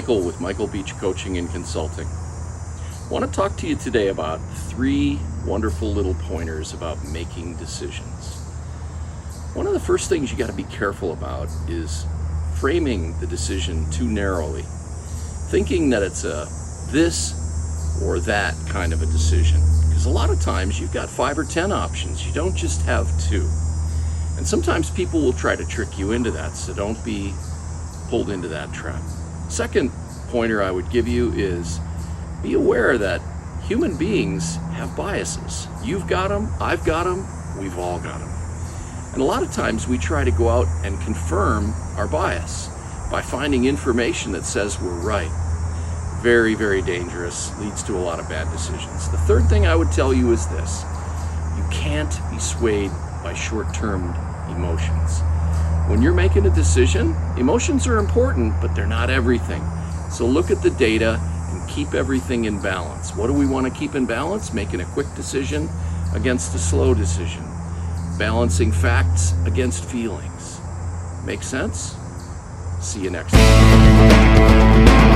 Michael with Michael Beach Coaching and Consulting. I want to talk to you today about 3 wonderful little pointers about making decisions. One of the first things you got to be careful about is framing the decision too narrowly, thinking that it's a this or that kind of a decision. Because a lot of times you've got 5 or 10 options, you don't just have 2. And sometimes people will try to trick you into that, so don't be pulled into that trap. Second pointer I would give you is be aware that human beings have biases. You've got them, I've got them, we've all got them. And a lot of times we try to go out and confirm our bias by finding information that says we're right. Very, very dangerous, leads to a lot of bad decisions. The third thing I would tell you is this: you can't be swayed by short-term emotions. When you're making a decision, emotions are important, but they're not everything. So look at the data and keep everything in balance. What do we want to keep in balance? Making a quick decision against a slow decision. Balancing facts against feelings. Make sense? See you next time.